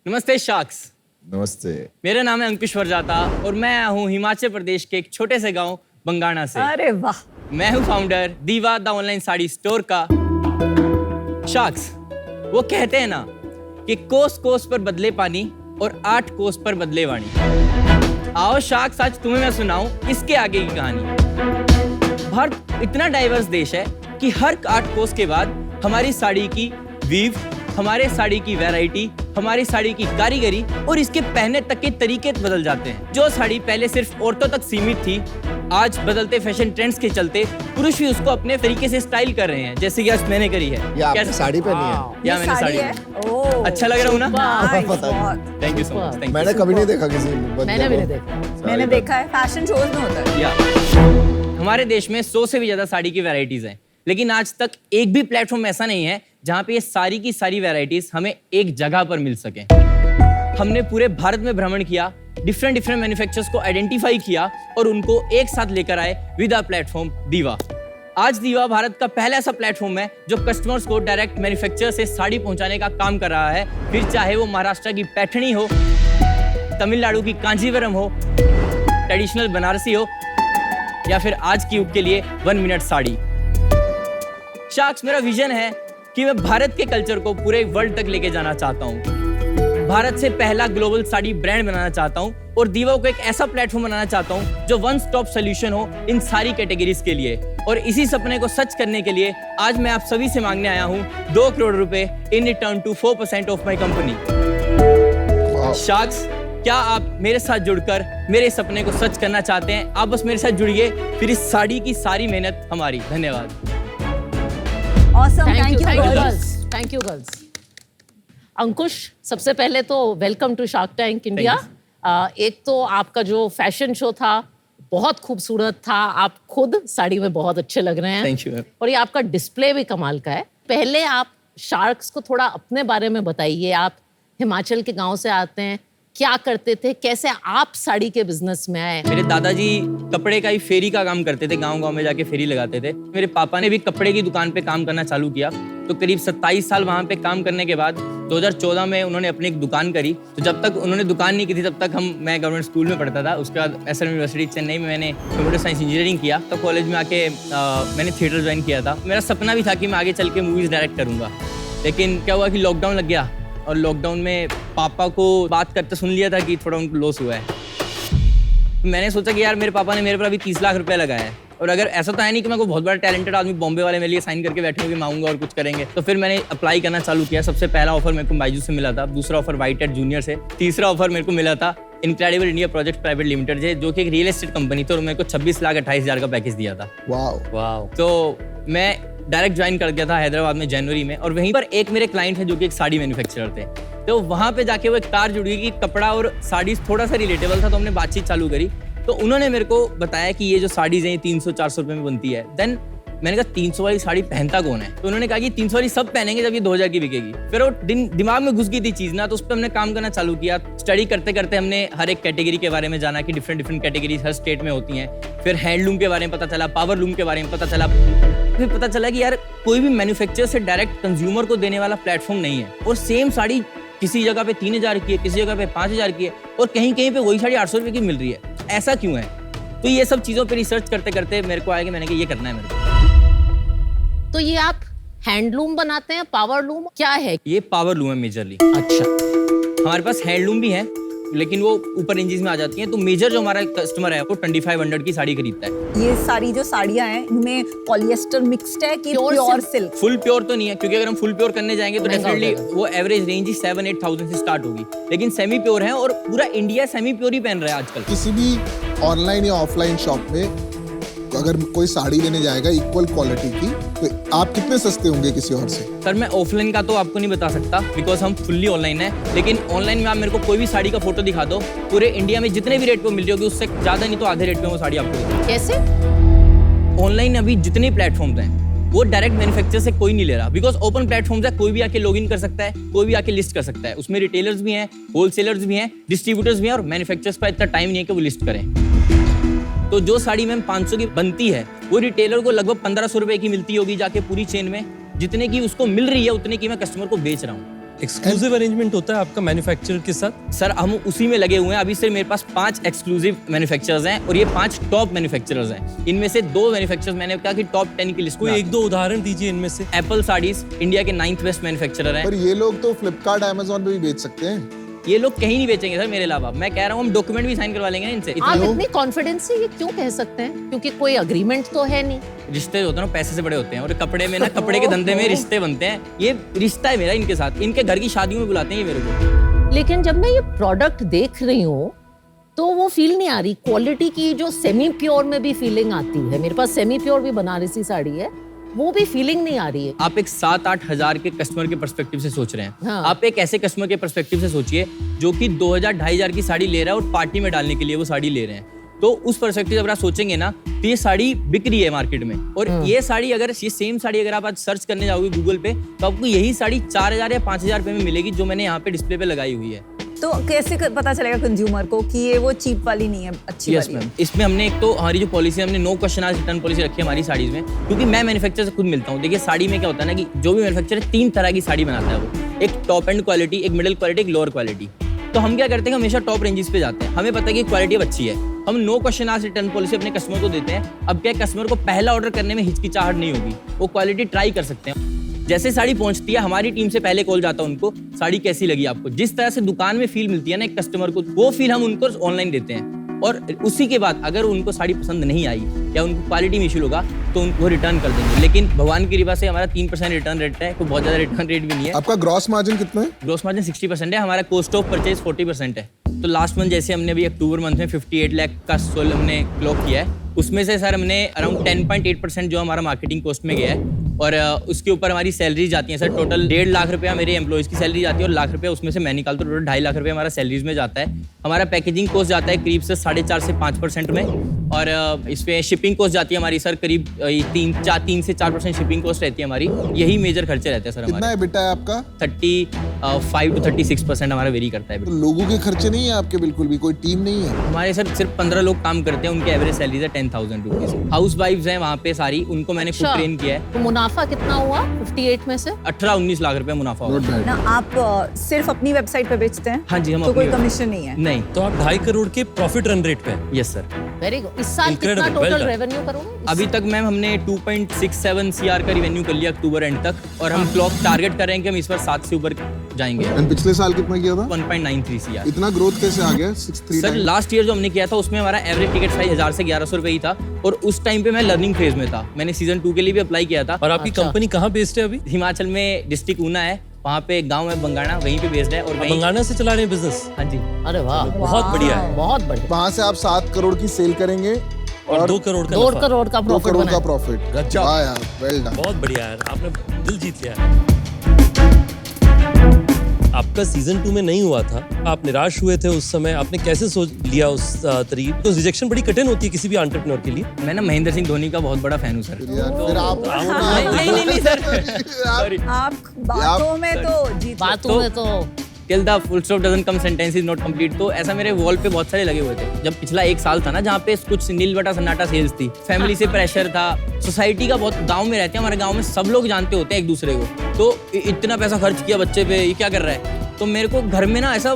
नमस्ते शार्क्स। नमस्ते। मेरा नाम है अंकुश वर्जाता और मैं आया हूँ हिमाचल प्रदेश के एक छोटे से गांव बंगाणा से। अरे वाह। मैं हूँ फाउंडर दीवा द ऑनलाइन साड़ी स्टोर का। शार्क्स, वो कहते हैं ना कि कोस कोस पर बदले पानी और 8 कोस पर बदले वाणी। आओ शार्क्स, आज तुम्हें मैं सुनाऊं इसके आगे की कहानी। भारत इतना डाइवर्स देश है कि हर 8 कोस के बाद हमारी साड़ी की वीव, हमारे साड़ी की वैरायटी, हमारी साड़ी की कारीगरी और इसके पहनने तक के तरीके बदल जाते हैं। जो साड़ी पहले सिर्फ औरतों तक सीमित थी, आज बदलते फैशन ट्रेंड्स के चलते पुरुष भी उसको अपने तरीके से स्टाइल कर रहे हैं, जैसे कि आज मैंने करी है। ये आपने साड़ी पहनी है? या मैंने साड़ी है। ओह, अच्छा लग रहा हूँ ना? पता नहीं। Thank you so much. मैंने कभी नहीं देखा किसी मैंने भी नहीं देखा। मैंने देखा है, फैशन शोज में होता है। या हमारे देश में 100 से भी ज्यादा साड़ी की वैरायटीज हैं, लेकिन आज तक एक भी प्लेटफॉर्म ऐसा नहीं है जहां पे ये सारी की सारी वैरायटीज हमें एक जगह पर मिल सके। हमने पूरे भारत में भ्रमण किया, डिफरेंट मैन्युफैक्चरर्स को आइडेंटिफाई किया और उनको एक साथ लेकर आए विद अ प्लेटफॉर्म दीवा। आज दीवा भारत का पहला ऐसा प्लेटफॉर्म है जो कस्टमर्स को डायरेक्ट मैन्युफैक्चरर से साड़ी पहुंचाने का काम कर रहा है, फिर चाहे वो महाराष्ट्र की पैठणी हो, तमिलनाडु की कांजीवरम हो, ट्रेडिशनल बनारसी हो या फिर आज की युग के लिए 1 मिनट साड़ी। शार्क्स, मेरा विजन है कि मैं भारत के कल्चर को पूरे वर्ल्ड तक लेके जाना चाहता हूँ। भारत से पहला ग्लोबल साड़ी ब्रांड बनाना चाहता हूँ और दीवा को एक ऐसा प्लेटफॉर्म बनाना चाहता हूँ जो वन स्टॉप सोल्यूशन हो इन सारी कैटेगरीज के लिए। और इसी सपने को सच करने के लिए आज मैं आप सभी से मांगने आया हूँ 2 करोड़ रुपए in return to 4% of my company. Sharks, क्या आप मेरे साथ जुड़कर मेरे सपने को सच करना चाहते हैं? आप बस मेरे साथ जुड़िए, फिर इस साड़ी की सारी मेहनत हमारी। धन्यवाद। Awesome, thank you girls. Girls, thank you girls. Ankush, सबसे पहले तो welcome to Shark Tank India. एक तो आपका जो फैशन शो था बहुत खूबसूरत था, आप खुद साड़ी में बहुत अच्छे लग रहे हैं। Thank you. और ये आपका डिस्प्ले भी कमाल का है। पहले आप शार्क्स को थोड़ा अपने बारे में बताइए। आप हिमाचल के गांव से आते हैं, क्या करते थे, कैसे आप साड़ी के बिजनेस में आए? मेरे दादाजी कपड़े का ही फेरी का काम करते थे, गांव-गांव में जाके फेरी लगाते थे। मेरे पापा ने भी कपड़े की दुकान पे काम करना चालू किया, तो करीब 27 साल वहां पे काम करने के बाद 2014 में उन्होंने अपनी एक दुकान करी। तो जब तक उन्होंने दुकान नहीं की थी तब तक मैं गवर्नमेंट स्कूल में पढ़ता था। उसके बाद एसएम यूनिवर्सिटी चेन्नई में मैंने कंप्यूटर साइंस इंजीनियरिंग किया। तो कॉलेज में आके मैंने थिएटर ज्वाइन किया था। मेरा सपना भी था कि मैं आगे चल के मूवीज डायरेक्ट करूंगा, लेकिन क्या हुआ कि लॉकडाउन लग गया और लॉकडाउन में पापा को बात करते सुन लिया था कि थोड़ा उनको लॉस हुआ है। तो मैंने सोचा कि यार मेरे पापा ने मेरे पर अभी 30 लाख रुपए लगाया है और अगर ऐसा तो है नहीं कि मैं कोई बहुत बड़ा टैलेंटेड आदमी बॉम्बे वाले मेरे लिए साइन करके बैठे होंगे, मांगूंगा और कुछ करेंगे। तो फिर मैंने अप्लाई करना चालू किया। सबसे पहला ऑफर मेरे को बायजू से मिला था, दूसरा ऑफर वाइट एट जूनियर से, तीसरा ऑफर मेरे को मिला था incredible India project private limited से, जो कि एक रियल एस्टेट कंपनी थी और मेरे को 26,28,000 का पैकेज दिया था। वाओ। तो मैं डायरेक्ट ज्वाइन कर गया था हैदराबाद में जनवरी में। और वहीं पर एक मेरे क्लाइंट है जो कि एक साड़ी मैन्युफैक्चरर थे। तो वहां पे जाके वो एक तार जुड़ गई कि कपड़ा और साड़ी थोड़ा सा रिलेटेबल था, तो हमने बातचीत चालू करी। तो उन्होंने मेरे को बताया कि ये जो साड़ीज हैं 300-400 रुपए में बनती है। देन मैंने कहा 300 वाली साड़ी पहनता कौन है? तो उन्होंने कहा कि 300 वाली सब पहनेंगे जब ये 2000 की बिकेगी। फिर वो दिमाग में घुस गई थी चीज ना, तो उस पर हमने काम करना चालू किया। स्टडी करते करते हमने हर एक कैटेगरी के बारे में जाना कि डिफरेंट कैटेगरीज हर स्टेट में होती हैं। फिर हैंडलूम के बारे में पता चला, पावर लूम के बारे में पता चला। फिर पता चला कि यार कोई भी मैन्युफैक्चरर से डायरेक्ट कंज्यूमर को देने वाला प्लेटफॉर्म नहीं है। और सेम साड़ी किसी जगह पे 3000 की है, किसी जगह पे 5000 की है और कहीं कहीं पे वही साड़ी 800 रुपए की मिल रही है। ऐसा क्यों है? तो ये सब चीजों पे रिसर्च करते करते मेरे को आया कि मैंने कहा ये करना है मेरे को। तो ये आप हैंडलूम बनाते हैं, पावर लूम क्या है? ये पावर लूम है मेजरली। अच्छा, हमारे पास हैंडलूम भी है लेकिन वो ऊपर रेंजेस में आ जाती हैं। तो मेजर जो हमारा कस्टमर है वो 2500 की साड़ी खरीदता है। ये सारी जो साड़ियाँ हैं इनमें पॉलिएस्टर मिक्स्ड है कि Pure pure silk? Silk? Full pure तो नहीं है, क्योंकि अगर हम फुल प्योर करने जाएंगे तो महंगा हो डेफिनेटली जाएगा। वो एवरेज रेंज ही 7-8,000 से स्टार्ट होगी। लेकिन सेमी प्योर है और पूरा इंडिया सेमी प्योर ही पहन रहा है आजकल। किसी भी ऑनलाइन या ऑफलाइन शॉप में अगर कोई साड़ी लेने जाएगा इक्वल क्वालिटी की, तो आप कितने सस्ते होंगे किसी और से? सर मैं ऑफलाइन का तो आपको नहीं बता सकता बिकॉज हम फुल्ली ऑनलाइन है। लेकिन ऑनलाइन में आप मेरे को कोई भी साड़ी का फोटो दिखा दो, पूरे इंडिया में जितने भी रेट पे मिल रही होगी उससे ज्यादा नहीं तो आधे रेट पे वो साड़ी आपको देगी। कैसे? ऑनलाइन अभी जितने प्लेटफॉर्म्स हैं वो डायरेक्ट मैन्युफैक्चरर से कोई नहीं ले रहा, बिकॉज ओपन प्लेटफॉर्म्स है, कोई भी आके लॉगिन कर सकता है, कोई भी आके लिस्ट कर सकता है। उसमें रिटेलर्स भी हैं, होलसेलर्स भी हैं, डिस्ट्रीब्यूटर्स भी हैं और मैन्युफैक्चरर्स का इतना टाइम नहीं है कि वो लिस्ट करें। तो जो साड़ी मैम 500 की बनती है वो रिटेलर को लगभग 1500 रुपए की मिलती होगी जाके पूरी चेन में। जितने की उसको मिल रही है उतने की मैं कस्टमर को बेच रहा हूँ। एक्सक्लूसिव अरेंजमेंट होता है आपका मैन्युफैक्चरर के साथ? सर हम उसी में लगे हुए हैं। अभी सिर्फ मेरे पास 5 एक्सक्लूसिव मैन्युफैक्चरर्स हैं और ये 5 टॉप मैन्युफैक्चरर्स हैं। इनमें से 2 मैन्युफैक्चरर्स मैंने कहा कि टॉप 10 की लिस्ट कोई में एक दो उदाहरण दीजिए इनमें से। एप्पल साड़ीज इंडिया के 9th बेस्ट मैन्युफैक्चरर हैं। पर ये लोग तो फ्लिपकार्ट अमेजोन पे भी बेच सकते हैं। ये लोग कहीं नहीं बेचेंगे सर मेरे अलावा। मैं कह रहा हूँ हम डॉक्यूमेंट भी साइन करवा लेंगे ना इनसे। आप इतनी कॉन्फिडेंस से ये क्यों कह सकते हैं? क्योंकि कोई अग्रीमेंट तो है नहीं। रिश्ते होते हैं ना पैसे से बड़े होते हैं और कपड़े में ना कपड़े के धंधे में रिश्ते बनते हैं। ये रिश्ता है मेरा इनके साथ। इनके घर की शादियों में बुलाते हैं ये मेरे को। लेकिन जब मैं ये प्रोडक्ट देख रही हूँ तो वो फील नहीं आ रही क्वालिटी की, जो सेमी प्योर में भी फीलिंग आती है। मेरे पास सेमी प्योर भी बनारसी साड़ी है, वो भी फीलिंग नहीं आ रही है। आप एक 7-8 हजार के कस्टमर के पर्सपेक्टिव से सोच रहे हैं। हाँ। आप एक ऐसे कस्टमर के पर्सपेक्टिव से सोचिए जो कि 2000-2500 की साड़ी ले रहा है और पार्टी में डालने के लिए वो साड़ी ले रहे हैं। तो उस पर्सपेक्टिव से अगर आप सोचेंगे ना तो ये साड़ी बिक रही है मार्केट में। और ये साड़ी अगर ये सेम साड़ी अगर आप आज सर्च करने जाओगे गूगल पे तो आपको यही साड़ी 4000 या 5000 रुपए में मिलेगी जो मैंने यहाँ पे डिस्प्ले पे लगाई हुई है। तो कैसे पता चलेगा कंज्यूमर को कि ये वो चीप वाली नहीं है, अच्छी यस वाली है? मैम। इसमें हमने एक तो हमारी जो पॉलिसी है, हमने no question asked return policy रखी है हमारी साड़ीज में, क्योंकि मैं मैन्युफैक्चरर से खुद मिलता हूँ। देखिए साड़ी में क्या होता है ना कि जो भी मैन्युफैक्चरर 3 तरह की साड़ी बनाता है वो, एक टॉप एंड क्वालिटी, एक मिडिल क्वालिटी, एक लोअर क्वालिटी। तो हम क्या करते हैं हमेशा टॉप रेंजेस पे जाते हैं। हमें पता है कि क्वालिटी अब अच्छी है, हम no question asked return policy अपने कस्टमर को देते हैं। अब क्या कस्टमर को पहला ऑर्डर करने में हिचकिचाहट नहीं होगी, वो क्वालिटी ट्राई कर सकते हैं। जैसे साड़ी पहुंचती है हमारी टीम से पहले कॉल जाता है उनको, साड़ी कैसी लगी आपको। जिस तरह से दुकान में फील मिलती है ना एक कस्टमर को, वो फील हम उनको ऑनलाइन देते हैं। और उसी के बाद अगर उनको साड़ी पसंद नहीं आई या उनको क्वालिटी में इशू होगा तो उनको रिटर्न कर देंगे। लेकिन भगवान की कृपा से हमारा 3% रिटर्न रेट है, कोई बहुत ज्यादा रिटर्न रेट भी नहीं है। आपका ग्रॉस मार्जिन कितना है? ग्रॉस मार्जिन 60% है, हमारा कॉस्ट ऑफ परचेज 40% है। तो लास्ट मंथ जैसे हमने अभी अक्टूबर मंथ में 58 लाख का सोल हमने क्लॉक किया है, उसमें से सर हमने अराउंड 10.8% जो हमारा मार्केटिंग कॉस्ट में गया है। और उसके ऊपर हमारी सैलरी जाती है सर, टोटल 1.5 लाख रुपया मेरे एम्प्लॉइज की सैलरी जाती है और लाख रुपया उसमें से मैं निकालता हूँ, टोटल 2.5 लाख रुपया हमारा सैलरीज में जाता है। हमारा पैकेजिंग कॉस्ट जाता है करीब से 4.5 से 5% में। और इसमें शिपिंग कॉस्ट जाती है हमारी सर करीब 3 से 4% शिपिंग कॉस्ट रहती है हमारी। यही मेजर खर्चे रहते हैं सर कितना हमारे। है बेटा है आपका? 35 to 36% हमारा वेरी करता है। तो लोगों के खर्चे नहीं है आपके? बिल्कुल भी कोई टीम नहीं है? हमारे सर सिर्फ 15 लोग काम करते हैं, उनकी एवरेज सैलरी है 10,000 रुपीज। हाउस वाइफ्स हैं वहाँ पे सारी, उनको मैंने खुद ट्रेन किया है। तो मुनाफा कितना हुआ 58 में से? 18-19 लाख रुपए मुनाफा Not होगा। bad. ना आप सिर्फ अपनी वेबसाइट पे बेचते हैं? हाँ जी, हम तो कोई अपनी- कमीशन नहीं है? नहीं। तो आप 2.5 करोड़ के प्रॉफिट रन रेट पे हैं। Yes sir. Very good. इस साल कितना Incredible, well total done. Revenue करोगे? अभी तक मैम हमने 2.67 CR का रिवेन्यू कर लिया अक्टूबर एंड तक, और हम क्लॉक टारगेट कर रहे हैं कि हम इस बार 7 से ऊपर जाएंगे। एंड पिछले साल कितना किया था? 1.93 CR। इतना ग्रोथ कैसे आ गया? 63 सर टाइम। लास्ट ईयर जो हमने किया था उसमें हमारा एवरेज टिकट प्राइस 1000 से 1100 रुपए ही था, और उस टाइम पे मैं लर्निंग फेज में था। मैंने सीजन 2 के लिए भी अप्लाई किया था। और आपकी अच्छा। कंपनी कहाँ बेस्ड है अभी? हिमाचल में डिस्ट्रिक्ट ऊना है, वहाँ पे एक गाँव है बंगाणा, वहीं पे बेस्ड है। और वहीं बंगाना से चला रहे हैं बिजनेस? हाँ जी। अरे वाह, बहुत बढ़िया है। बहुत बढ़िया। वहां से आप 7 करोड़ की सेल करेंगे और 2 करोड़ का 2 नफा। करोड़ का 2 प्रॉफिट करोड़ का बना। प्रॉफिट। गजब। वाह यार, वेल डन। बहुत बढ़िया यार, आपने दिल जीत लिया। आपका सीजन 2 में नहीं हुआ था, आप निराश हुए थे उस समय, आपने कैसे सोच लिया उस तरीके? तो रिजेक्शन बड़ी कठिन होती है किसी भी एंटरप्रेन्योर के लिए। मैं ना महेंद्र सिंह धोनी का बहुत बड़ा फैन हूँ सर। फिर आप नहीं सर। सॉरी। आप बातों में तो जीत बातों में तो till the full stop doesn't come sentence is not complete. तो ऐसा मेरे वॉल पे बहुत सारे लगे हुए थे। जब पिछला 1 साल था ना जहाँ पे कुछ नील बटा सन्नाटा सेल्स थी, फैमिली से प्रेशर था, सोसाइटी का बहुत, गांव में रहते हैं, हमारे गांव में सब लोग जानते होते हैं एक दूसरे को, तो इतना पैसा खर्च किया बच्चे पे, ये क्या कर रहा है। तो मेरे को घर में ना ऐसा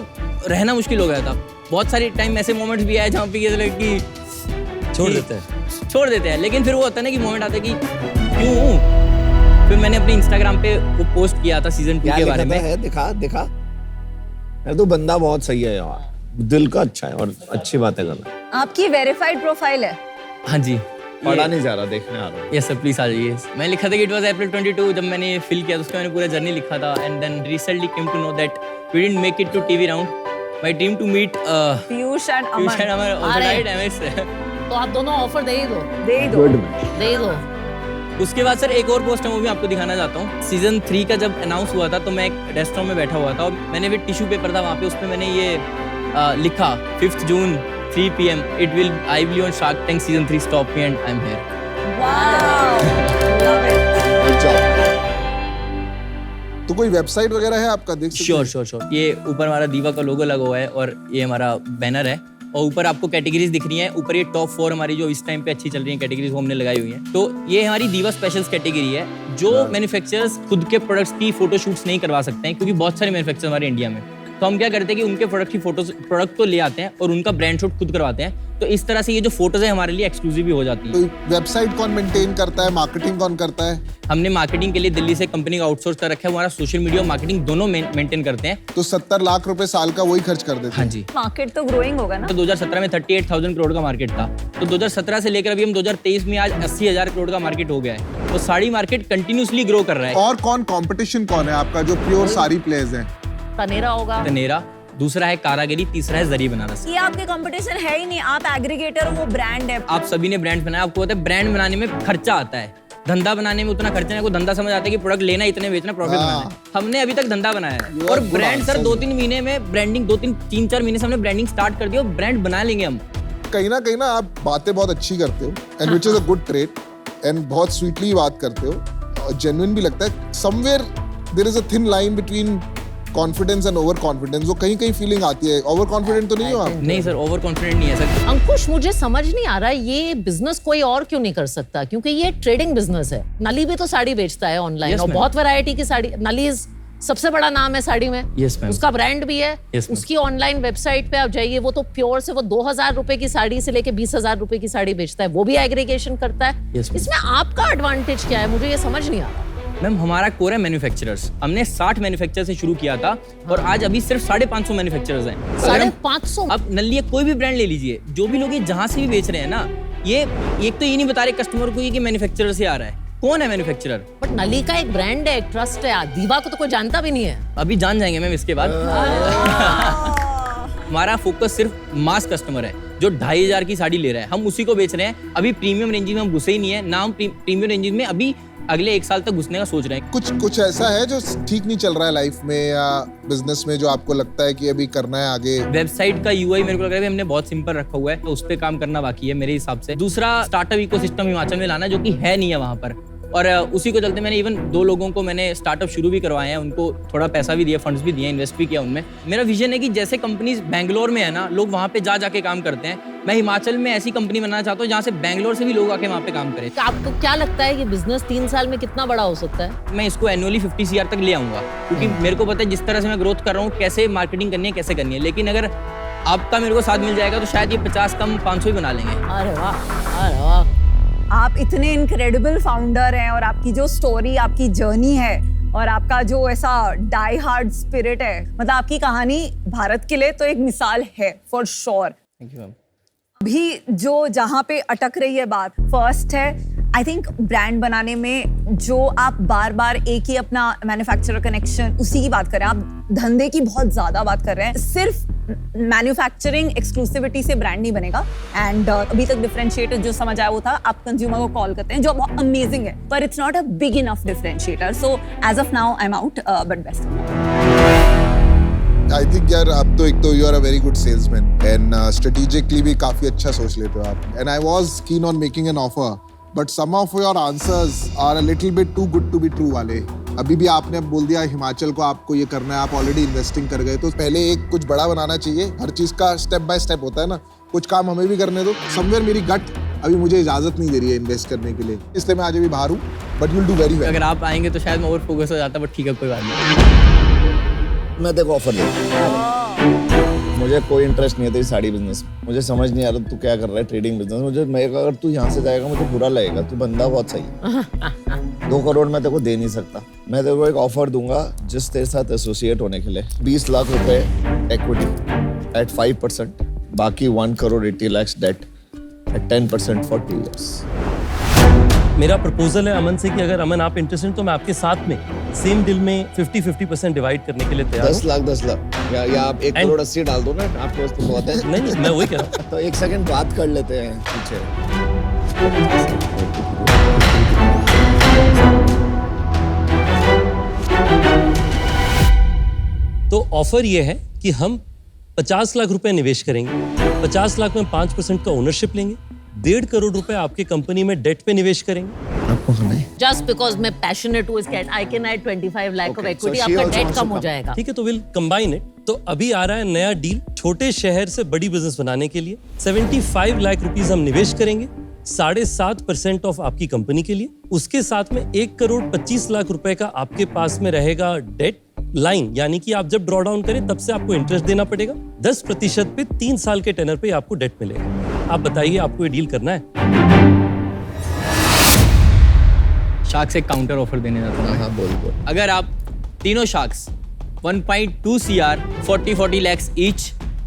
रहना मुश्किल हो गया था। बहुत सारी टाइम ऐसे मोमेंट्स भी आए जहाँ पे ये लगे कि छोड़ देते हैं, लेकिन फिर वो होता है ना कि मोमेंट आता है कि क्यों। फिर मैंने अपने इंस्टाग्राम पे वो पोस्ट किया था सीजन 2 के बारे में। है दिखा यार, तो बंदा बहुत सही है यार, दिल का अच्छा है और अच्छी बातें करना। आपकी वेरीफाइड प्रोफाइल है? हाँ जी। पढ़ा नहीं जा रहा, देखने आ रहा हूँ। यस सर, प्लीज आ जाइए। मैंने लिखा था कि इट वाज अप्रैल 22 जब मैंने फिल किया, तो उसका मैंने पूरा जर्नी लिखा था। And then recently came to know that we didn't make it to TV round. My dream to meet Piyush and Aman अमर अरे। एमएस। तो आप दोनों ऑफर दे ही दो, दे ही दो। दे ही दो। उसके बाद सर एक और पोस्ट है, वो भी आपको दिखाना चाहता हूँ। सीजन 3 का जब अनाउंस हुआ था तो मैं एक रेस्टोरेंट में बैठा हुआ था और मैंने भी टिश्यू पेपर था वहाँ पे, उस पर मैंने ये लिखा 5th June 3 PM I will be on Shark Tank season 3, stop me and I'm here। Wow, love it. Good job। तो कोई वेबसाइट वगैरह है आपका? देख सकते हैं? श्योर। ये ऊपर हमारा दीवा का लोगो लगा हुआ है और ये हमारा बैनर है, और ऊपर आपको कैटेगरीज दिख रही हैं। ऊपर ये टॉप 4 हमारी जो इस टाइम पे अच्छी चल रही है कैटेगरीज वो हमने लगाई हुई हैं। तो ये हमारी दीवा स्पेशल्स कैटेगरी है जो मैन्युफैक्चरर्स खुद के प्रोडक्ट्स की फोटो शूट्स नहीं करवा सकते हैं, क्योंकि बहुत सारे मैन्युफैक्चरर हमारे इंडिया में। तो हम क्या करते हैं कि उनके प्रोडक्ट की प्रोडक्ट तो ले आते हैं और उनका ब्रांड शूट खुद करवाते हैं। तो इस तरह से ये जो फोटोज है हमारे लिए एक्सक्लूसिव भी हो जाती है। तो वेबसाइट कौन मेंटेन करता है, मार्केटिंग कौन करता है? हमने मार्केटिंग के लिए दिल्ली से कंपनी का आउटसोर्स कर रखा है। हमारा सोशल मीडिया और मार्केटिंग दोनों मेंटेन करते हैं। तो 70 लाख रुपए साल का वही खर्च कर देते हैं। हाँ जी। मार्केट तो ग्रोइंग होगा ना? तो 2017 में 38,000 करोड़ का मार्केट था। तो 2017 से लेकर अभी हम 2023 में आज 80,000 करोड़ का मार्केट हो गया है। तो साड़ी मार्केट कंटिन्यूसली ग्रो कर रहा है। और कंपटीशन कौन है आपका जो प्योर साड़ी प्लेयर्स हैं? तनेरा होगा, तनेरा, दूसरा है कारागिरी, तीसरा है जरी बनारस। ये आपके कंपटीशन है ही नहीं, आप एग्रीगेटर हो, वो ब्रांड है। आप सभी ने ब्रांड बनाया, आपको पता है ब्रांड बनाने में खर्चा आता है, धंधा बनाने में उतना खर्चा नहीं। को धंधा समझ आता है कि प्रोडक्ट लेना, इतने बेचना, प्रॉफिट बनाना है। हमने अभी तक धंधा बनाया है और ब्रांड सर 2-3 महीने में ब्रांडिंग, 3-4 महीने से हमने ब्रांडिंग स्टार्ट कर दी और ब्रांड बना लेंगे हम। कहीं ना आप बातें बहुत अच्छी करते हो and which is a good trait and बहुत स्वीटली बात करते हो, जेन्युइन भी लगता है। Somewhere there is a thin line between confidence and over confidence. वो कहीं फीलिंग आती है। ओवर कॉन्फिडेंट तो नहीं हो आप? नहीं सर, ओवर कॉन्फिडेंट नहीं है सर। अंकुश मुझे समझ नहीं आ रहा ये बिजनेस कोई और क्यों नहीं कर सकता, क्योंकि ये ट्रेडिंग बिजनेस है। नली भी तो साड़ी बेचता है ऑनलाइन, Yes, और ma'am. बहुत वैरायटी की साड़ी। नली सबसे बड़ा नाम है साड़ी में। Yes, ma'am. उसका ब्रांड भी है। Yes, ma'am. उसकी ऑनलाइन वेबसाइट पे आप जाइए, वो तो प्योर से वो 2,000 रुपए की साड़ी से लेके 20,000 रुपए की साड़ी बेचता है, वो भी एग्रीगेशन करता है। Yes, ma'am. इसमें आपका एडवांटेज क्या है, मुझे ये समझ नहीं आ रहा। मैम हमारा कोर है मैन्युफैक्चरर्स। हमने 60 मैन्युफैक्चरर से शुरू किया था और आज अभी सिर्फ 550 मैन्युफैक्चरर्स हैं। अगर हम- 550? अब नल्ली कोई भी ब्रांड ले लीजिए, जो भी लोग ये जहां से भी बेच रहे हैं ना, ये एक तो ये नहीं बता रहे कस्टमर को कि मैन्युफैक्चरर से आ रहा है। कौन है मैन्युफैक्चरर? बट नली का एक ब्रांड है, एक ट्रस्ट है। दीवा को तो कोई जानता भी नहीं है। अभी जान जाएंगे मैम इसके बाद। हमारा फोकस सिर्फ मास कस्टमर है जो 2,500 की साड़ी ले रहा है, हम उसी को बेच रहे हैं। अभी प्रीमियम रेंज में हम घुसे ही नहीं है ना। हम प्रीमियम रेंज में अभी अगले 1 साल तक घुसने का सोच रहे हैं। कुछ ऐसा है जो ठीक नहीं चल रहा है लाइफ में या बिजनेस में, जो आपको लगता है कि अभी करना है आगे? वेबसाइट का यूआई मेरे को लग रहा है हमने बहुत सिंपल रखा हुआ है, तो उस पर काम करना बाकी है मेरे हिसाब से। दूसरा स्टार्टअप इकोसिस्टम हिमाचल में लाना, जो कि है नहीं है वहाँ पर। और उसी को चलते मैंने इवन 2 लोगों को मैंने स्टार्टअप शुरू भी करवाए हैं, उनको थोड़ा पैसा भी दिया, फंड्स भी दिए, इन्वेस्ट भी किया उनमें। मेरा विजन है कि जैसे कंपनीज बैंगलोर में है ना, लोग वहाँ पे जाके काम करते हैं, मैं हिमाचल में ऐसी कंपनी बनाना चाहता हूँ जहाँ से बैंगलोर से भी लोग आके वहाँ पे काम करें। तो आपको क्या लगता है कि बिजनेस 3 साल में कितना बड़ा हो सकता है? मैं इसको एनुअली 50 CR तक ले आऊंगा, क्योंकि मेरे को पता है जिस तरह से मैं ग्रोथ कर रहा हूँ, कैसे मार्केटिंग करनी है, कैसे करनी है। लेकिन अगर आपका मेरे को साथ मिल जाएगा तो शायद ये 50 कम 500 ही बना लेंगे। अरे वाह, अरे वाह। आप इतने इनक्रेडिबल फाउंडर हैं और आपकी जो स्टोरी, आपकी जर्नी है और आपका जो ऐसा डाई हार्ड स्पिरिट है, मतलब आपकी कहानी भारत के लिए तो एक मिसाल है for sure. Thank you ma'am. अभी जो जहाँ पे अटक रही है बात, फर्स्ट है आई थिंक ब्रांड बनाने में जो आप बार बार एक ही अपना मैन्युफैक्चरर कनेक्शन, उसी की बात कर रहे हैं आप, धंधे की बहुत ज्यादा बात कर रहे हैं। सिर्फ मैन्युफैक्चरिंग एक्सक्लूसिविटी से ब्रांड नहीं बनेगा। एंड अभी तक डिफरेंशिएटर जो समझ आया वो था आप कंज्यूमर को कॉल करते हैं, जो बहुत अमेजिंग है, पर it's not a big enough differentiator. So as of now I am out, but best. I think यार आप तो एक तो you are a very good salesman and strategically भी काफी अच्छा सोच लेते हो आप। And I was keen on making an offer but some of your answers are a little bit too good to be true वाले। अभी भी आपने बोल दिया हिमाचल को आपको ये करना है, आप ऑलरेडी इन्वेस्टिंग कर गए, तो पहले एक कुछ बड़ा बनाना चाहिए। हर चीज का स्टेप बाय स्टेप होता है ना, कुछ काम हमें भी करने दो। समवेयर मेरी गट अभी मुझे इजाजत नहीं दे रही है इन्वेस्ट करने के लिए, इसलिए मैं आज अभी बाहर हूँ, but will do very well. अगर आप आएंगे तो शायद मैं ओवर फोकस हो जाता, बट ठीक है कोई बात नहीं। मैं देखो ऑफर दे, मुझे कोई इंटरेस्ट नहीं है तेरी साड़ी बिजनेस में। मुझे समझ नहीं आ रहा तू क्या कर रहा है ट्रेडिंग बिजनेस। मुझे मैं अगर तू यहाँ से जाएगा मुझे बुरा लगेगा, तू बंदा बहुत सही है। 2 करोड़ मैं तेरे को दे नहीं सकता। मैं तेरे को एक ऑफर दूंगा जिस तेरे साथ एसोसिएट होने के लिए 20 लाख रुपए इक्विटी एट 5%, बाकी 1 crore 80 lakh debt at 10% for 2 years। मेरा प्रपोजल है अमन से कि अगर अमन आप इंटरेस्टेड तो मैं आपके साथ में सेम डील में 50-50% डिवाइड करने के लिए तैयार 10 लाख या आप 1 करोड़ 80 डाल दो ना, आपके पास तो बहुत है। हूँ। नहीं मैं वही कह रहा हूँ। तो 1 सेकंड बात कर लेते हैं पीछे। तो ऑफर ये है कि हम 50 लाख रुपए निवेश करेंगे, 50 लाख में 5% का ओनरशिप लेंगे, 1.5 करोड़ रुपए आपके कंपनी में डेट पे निवेश करेंगे। आपको खाना है? जस्ट बिकॉज मैं पैशनेट हूँ, I can add 25 lakh of Okay, so equity, she आपका also डेट wants कम to हो come. जाएगा। ठीक है, तो विल कंबाइन इट तो अभी आ रहा है नया डील छोटे शहर से बड़ी बिजनेस बनाने के लिए। 75 लाख रुपीस हम निवेश करेंगे 7.5% ऑफ आपकी कंपनी के लिए। उसके साथ में 1,25,00,000 रुपए का आपके पास में रहेगा डेट लाइन, यानी कि आप जब ड्रॉ डाउन करें तब से आपको इंटरेस्ट देना पड़ेगा। 10% पे 3 साल के टेनर पे आपको डेट मिलेगा। आप बताइए आपको ये डील करना है? शार्क्स एक काउंटर ऑफर देने जाता हूँ। हाँ बोल। अगर आप तीनों sharks 1.2 CR 40 lakhs each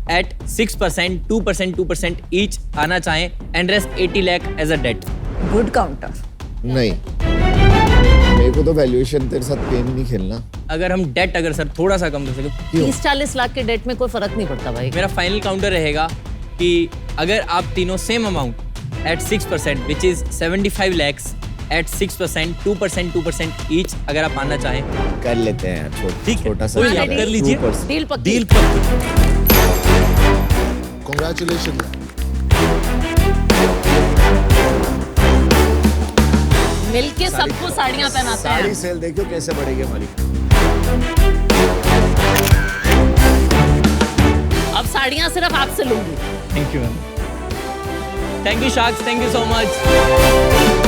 at 6%, 2% each आना चाहें and rest 80 lakh as a debt. Good counter. नहीं, मेरे को तो वैल्यूएशन तेरे साथ गेम नहीं खेलना। अगर हम डेट अगर सर थोड़ा सा कम कर सके, 30-40 लाख के डेट में कोई फर्क नहीं पड़ता भाई। मेरा फाइनल काउंटर रहेगा कि अगर आप तीनों same amount at 6% which is 75 lakhs at 6%, 2% each अगर आप आना चाहें। कर लेते हैं यार, ठीक है, छोटा सा कोई नहीं, आप ready? कर लीजिए। 2%। डील पक्की। डील पक्की। Congratulations. मिलके सबको साड़ियां पहनाते साड़ी हैं। सेल देखियो कैसे बढ़ेगी हमारी। अब साड़ियां सिर्फ आपसे लूंगी। Thank you ma'am. Thank you sharks, thank you so much.